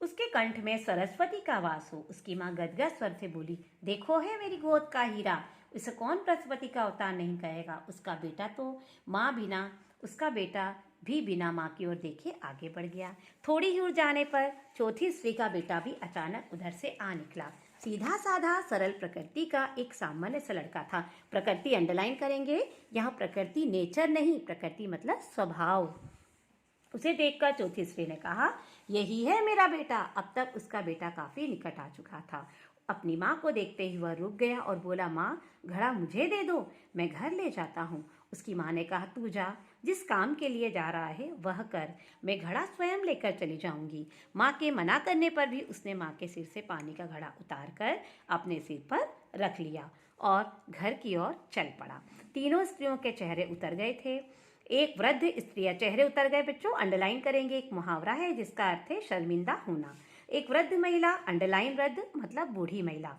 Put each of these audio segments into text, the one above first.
उसके कंठ में सरस्वती का वास हो। उसकी माँ गदगद स्वर से बोली, देखो है मेरी गोद का हीरा, उसे कौन सरस्वती का अवतार नहीं कहेगा। उसका बेटा भी बिना माँ की ओर देखे आगे बढ़ गया। थोड़ी ही दूर जाने पर चौथी स्त्री का बेटा भी अचानक उधर से आ निकला। सीधा साधा सरल प्रकृति का एक सामान्य सा लड़का था। प्रकृति अंडरलाइन करेंगे, यहाँ प्रकृति नेचर नहीं, प्रकृति मतलब स्वभाव। उसे देखकर चौथी स्त्री ने कहा, यही है मेरा बेटा। अब तक उसका बेटा काफी निकट आ चुका था। अपनी माँ को देखते ही वह रुक गया और बोला, माँ घड़ा मुझे दे दो, मैं घर ले जाता हूँ। उसकी माँ ने कहा, तू जा, जिस काम के लिए जा रहा है वह कर, मैं घड़ा स्वयं लेकर चली जाऊंगी। माँ के मना करने पर भी उसने माँ के सिर से पानी का घड़ा उतार कर अपने सिर पर रख लिया और घर की ओर चल पड़ा। तीनों स्त्रियों के चेहरे उतर गए थे। एक वृद्ध स्त्री, चेहरे उतर गए बच्चों अंडरलाइन करेंगे, एक मुहावरा है जिसका अर्थ है शर्मिंदा होना। एक वृद्ध महिला, अंडरलाइन वृद्ध मतलब बूढ़ी महिला,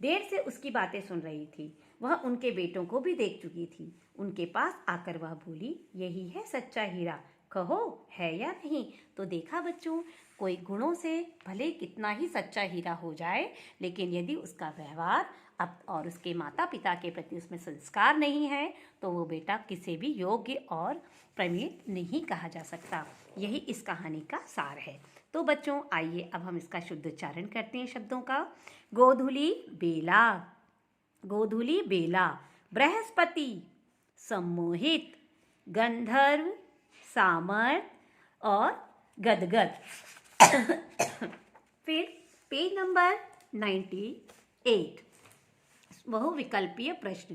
देर से उसकी बातें सुन रही थी। वह उनके बेटों को भी देख चुकी थी। उनके पास आकर वह बोली, यही है सच्चा हीरा, कहो है या नहीं। तो देखा बच्चों, कोई गुणों से भले कितना ही सच्चा हीरा हो जाए, लेकिन यदि उसका व्यवहार अब और उसके माता पिता के प्रति उसमें संस्कार नहीं है तो वो बेटा किसी भी योग्य और प्रवीण नहीं कहा जा सकता। यही इस कहानी का सार है। तो बच्चों आइए अब हम इसका शुद्ध उच्चारण करते हैं शब्दों का। गोधूली बेला, गोधूली बेला, बृहस्पति, सम्मोहित, गंधर्व, सामर्थ और गदगद। फिर पेज नंबर 98, बहुविकल्पीय प्रश्न।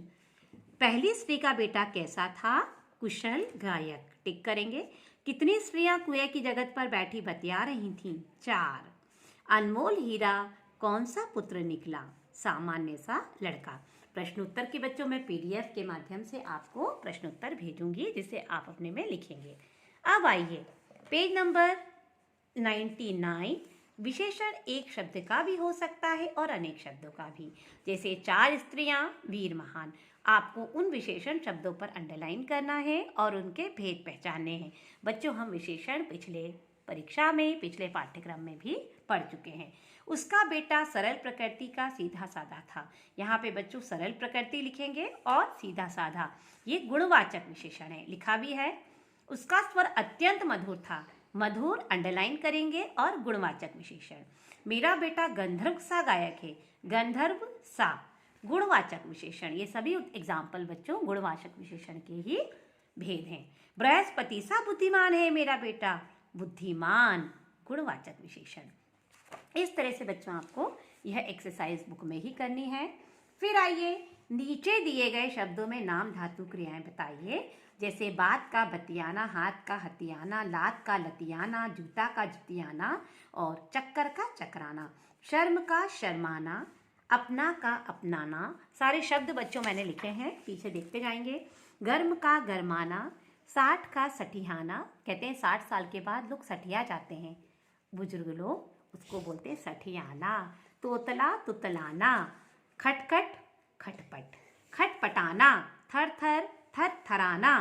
पहली स्त्री का बेटा कैसा था? कुशल गायक, टिक करेंगे। कितनी स्त्रियां कुएं की जगत पर बैठी बतिया रही थीं? 4। अनमोल हीरा कौन सा पुत्र निकला? सामान्य सा लड़का। प्रश्न उत्तर के बच्चों में पीडीएफ के माध्यम से आपको प्रश्न उत्तर भेजूंगी, जिसे आप अपने में लिखेंगे। अब आइए पेज नंबर 99। विशेषण एक शब्द का भी हो सकता है और अनेक शब्दों का भी, जैसे 4 स्त्रियां, वीर महान। आपको उन विशेषण शब्दों पर अंडरलाइन करना है और उनके भेद पहचानने हैं। बच्चों हम विशेषण पिछले परीक्षा में, पिछले पाठ्यक्रम में भी पढ़ चुके हैं। उसका बेटा सरल प्रकृति का सीधा साधा था। यहाँ पे बच्चों सरल प्रकृति लिखेंगे और सीधा साधा, ये गुणवाचक विशेषण है, लिखा भी है। उसका स्वर अत्यंत मधुर था, मधुर अंडरलाइन करेंगे और गुणवाचक विशेषण। मेरा बेटा गंधर्व सा गायक है, गंधर्व सा गुणवाचक विशेषण। ये सभी एग्जाम्पल बच्चों गुणवाचक विशेषण के ही भेद हैं। बृहस्पति सा बुद्धिमान है मेरा बेटा, बुद्धिमान गुणवाचक विशेषण। इस तरह से बच्चों आपको यह एक्सरसाइज बुक में ही करनी है। फिर आइए नीचे दिए गए शब्दों में नाम धातु क्रियाएं बताइए, जैसे बात का बतियाना, हाथ का हथियाना, लात का लतियाना, जूता का जुतियाना और चक्कर का चकराना। शर्म का शर्माना, अपना का अपनाना। सारे शब्द बच्चों मैंने लिखे हैं, पीछे देखते जाएंगे। गर्म का गरमाना, 60 का सठियाना। कहते हैं 60 साल के बाद लोग सठिया जाते हैं, बुजुर्ग लोग, उसको बोलते हैं सठियाना। तोतला तुतलाना, खटखट खटपट, खटपटाना, थर थर थर थराना,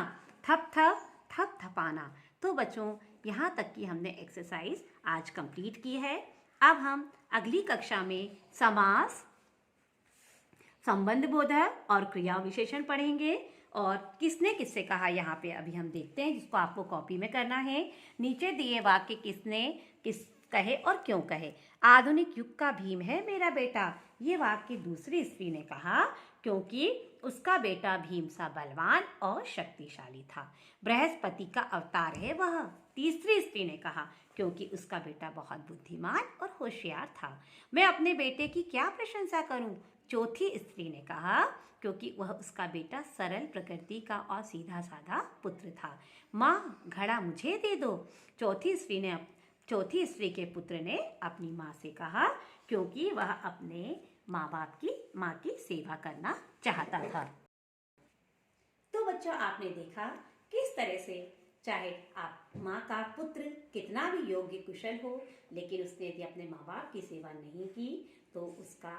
थप थप थप थपाना। तो बच्चों यहाँ तक की हमने एक्सरसाइज आज कंप्लीट की है। अब हम अगली कक्षा में समास, संबंध बोधक और क्रिया विशेषण पढ़ेंगे। और किसने किससे कहा यहाँ पे अभी हम देखते हैं, जिसको आपको कॉपी में करना है। नीचे दिए वाक्य किसने किस कहे और क्यों कहे। आधुनिक युग का भीम है मेरा बेटा, ये वाक्य दूसरी स्त्री ने कहा क्योंकि उसका बेटा भीम सा बलवान और शक्तिशाली था। बृहस्पति का अवतार है वह, तीसरी स्त्री ने कहा क्योंकि उसका बेटा बहुत बुद्धिमान और होशियार था। मैं अपने बेटे की क्या प्रशंसा करूं, चौथी स्त्री ने कहा क्योंकि वह उसका बेटा सरल प्रकृति का और सीधा साधा पुत्र था। माँ घड़ा मुझे दे दो, चौथी स्त्री के पुत्र ने अपनी माँ से कहा क्योंकि वह अपने माँ की सेवा करना चाहता था। तो बच्चों आपने देखा किस तरह से चाहे आप माँ का पुत्र कितना भी योग्य कुशल हो, लेकिन उसने यदि अपने माँ बाप की सेवा नहीं की तो उसका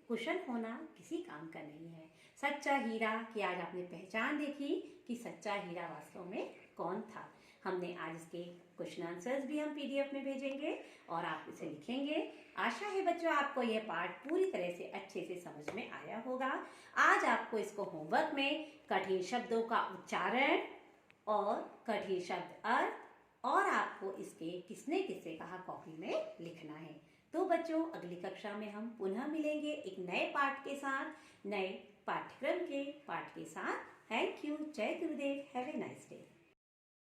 कुशल होना किसी काम का नहीं है। सच्चा हीरा की आज आपने पहचान देखी कि सच्चा हीरा वास्तव में कौन था। हमने आज इसके क्वेश्चन आंसर्स भी हम PDF में भेजेंगे और आप इसे लिखेंगे। आशा है बच्चों आपको यह पाठ पूरी तरह से अच्छे से समझ में आया होगा। आज आपको इसको होमवर्क में कठिन शब्दों का उच्चारण और कठिन शब्द अर्थ और आपको इसके किसने किससे कहा कॉपी में लिखना है। तो बच्चों अगली कक्षा में हम पुनः मिलेंगे एक नए पाठ के साथ, नए पाठ्यक्रम के पाठ के साथ। Thank you. जय गुरुदेव। Have a nice day.